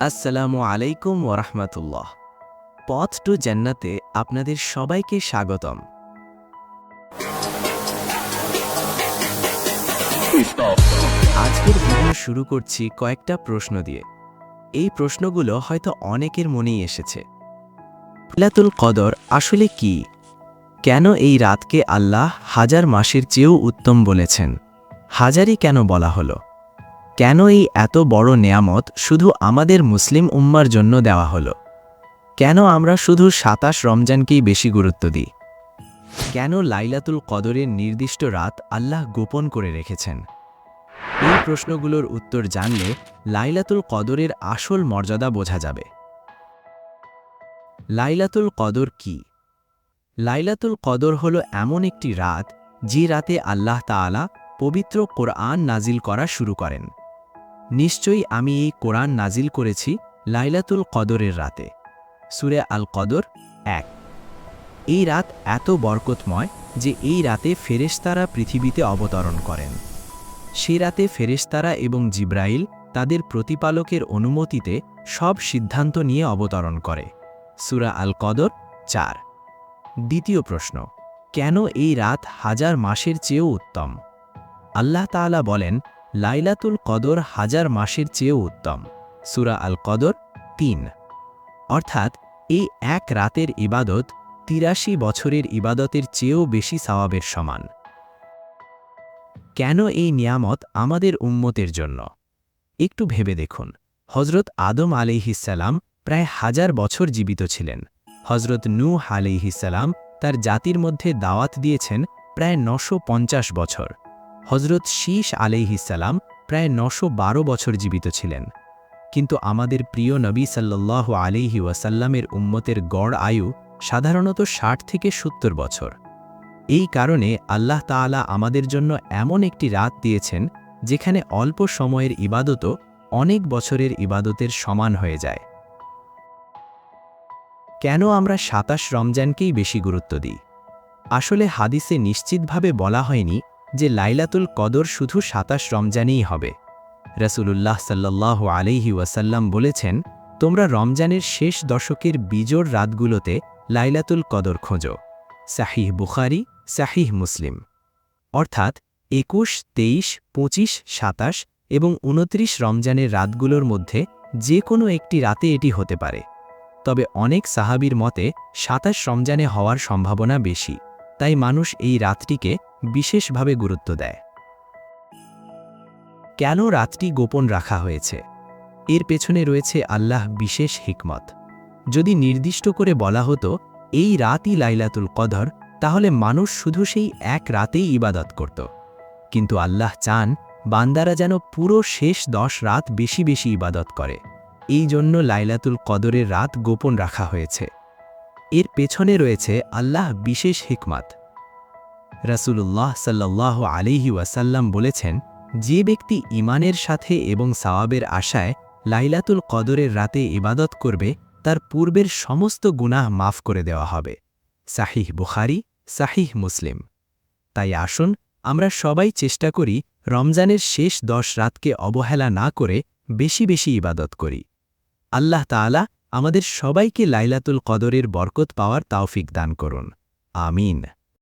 আসসালামু আলাইকুম ওরহমতুল্লাহ। পথ টু জান্নাতে আপনাদের সবাইকে স্বাগতম। আজকের ভিডিও শুরু করছি কয়েকটা প্রশ্ন দিয়ে। এই প্রশ্নগুলো হয়তো অনেকের মনেই এসেছে। লাইলাতুল কদর আসলে কি? কেন এই রাতকে আল্লাহ হাজার মাসের চেয়েও উত্তম বলেছেন? হাজারই কেন বলা হলো? কেন এই এত বড় নেয়ামত শুধু আমাদের মুসলিম উম্মার জন্য দেওয়া হলো? কেন আমরা শুধু ২৭ রমজানকেই বেশি গুরুত্ব দিই? কেন লাইলাতুল কদরের নির্দিষ্ট রাত আল্লাহ গোপন করে রেখেছেন? এই প্রশ্নগুলোর উত্তর জানলে লাইলাতুল কদরের আসল মর্যাদা বোঝা যাবে। লাইলাতুল কদর কি? লাইলাতুল কদর হলো এমন একটি রাত যে রাতে আল্লাহ তাআলা পবিত্র কোরআন নাজিল করা শুরু করেন। নিশ্চয়ই আমি এই কোরআন নাজিল করেছি লাইলাতুল কদরের রাতে। সূরা আল কদর ১। এই রাত এত বরকতময় যে এই রাতে ফেরেশতারা পৃথিবীতে অবতরণ করেন। সে রাতে ফেরেশতারা এবং জিব্রাইল তাদের প্রতিপালকের অনুমতিতে সব সিদ্ধান্ত নিয়ে অবতরণ করে। সূরা আল কদর ৪। দ্বিতীয় প্রশ্ন, কেন এই রাত হাজার মাসের চেয়েও উত্তম? আল্লাহ তাআলা বলেন, লাইলাতুল কদর হাজার মাসের চেয়েও উত্তম। সূরা আল কদর ৩। অর্থাৎ এই এক রাতের ইবাদত ৮৩ বছরের ইবাদতের চেয়েও বেশি সওয়াবের সমান। কেন এই নিয়ামত আমাদের উম্মতের জন্য? একটু ভেবে দেখুন। হজরত আদম আলাইহিসসালাম প্রায় ১০০০ বছর জীবিত ছিলেন। হজরত নূহ আলাইহিসসালাম তার জাতির মধ্যে দাওয়াত দিয়েছেন প্রায় ৯৫০ বছর। হজরত শীশ আলাইহিসসালাম প্রায় ৯১২ বছর জীবিত ছিলেন। কিন্তু আমাদের প্রিয় নবী সাল্লাল্লাহু আলাইহি ওয়াসাল্লামের উম্মতের গড় আয়ু সাধারণত ৬০ থেকে ৭০ বছর। এই কারণে আল্লাহ তাআলা আমাদের জন্য এমন একটি রাত দিয়েছেন যেখানে অল্প সময়ের ইবাদতও অনেক বছরের ইবাদতের সমান হয়ে যায়। কেন আমরা ২৭ রমজানকেই বেশি গুরুত্ব দিই? আসলে হাদিসে নিশ্চিতভাবে বলা হয়নি যে লাইলাতুল কদর শুধু ২৭ রমজানেই হবে। রাসূলুল্লাহ সাল্লাল্লাহু আলাইহি ওয়াসাল্লাম বলেছেন, তোমরা রমজানের শেষ দশকের বিজোড় রাতগুলোতে লাইলাতুল কদর খোঁজো। সাহিহ বুখারী, সাহিহ মুসলিম। অর্থাৎ ২১, ২৩, ২৫, ২৭ এবং ২৯ রমজানের রাতগুলোর মধ্যে যে কোনো একটি রাতে এটি হতে পারে। তবে অনেক সাহাবীর মতে ২৭ রমজানে হওয়ার সম্ভাবনা বেশি, তাই মানুষ এই রাতটিকে বিশেষভাবে গুরুত্ব দেয়। কেন রাতটি গোপন রাখা হয়েছে? এর পেছনে রয়েছে আল্লাহ বিশেষ হিকমত। যদি নির্দিষ্ট করে বলা হতো এই রাতই লাইলাতুল কদর, তাহলে মানুষ শুধু সেই এক রাতেই ইবাদত করত। কিন্তু আল্লাহ চান বান্দারা যেন পুরো শেষ ১০ রাত বেশি বেশি ইবাদত করে। এই জন্য লাইলাতুল কদরের রাত গোপন রাখা হয়েছে। এর পেছনে রয়েছে আল্লাহ বিশেষ হিকমত। রাসূলুল্লাহ সাল্লাল্লাহু আলাইহি ওয়াসাল্লাম বলেছেন, যে ব্যক্তি ঈমানের সাথে এবং সওয়াবের আশায় লাইলাতুল কদরের রাতে ইবাদত করবে, তার পূর্বের সমস্ত গুনাহ মাফ করে দেওয়া হবে। সাহিহ বুখারী, সাহিহ মুসলিম। তাই আসুন আমরা সবাই চেষ্টা করি রমজানের শেষ ১০ রাতকে অবহেলা না করে বেশি বেশি ইবাদত করি। আল্লাহ তাআলা আমাদের সবাইকে লাইলাতুল কদরের বরকত পাওয়ার তাওফিক দান করুন। আমিন।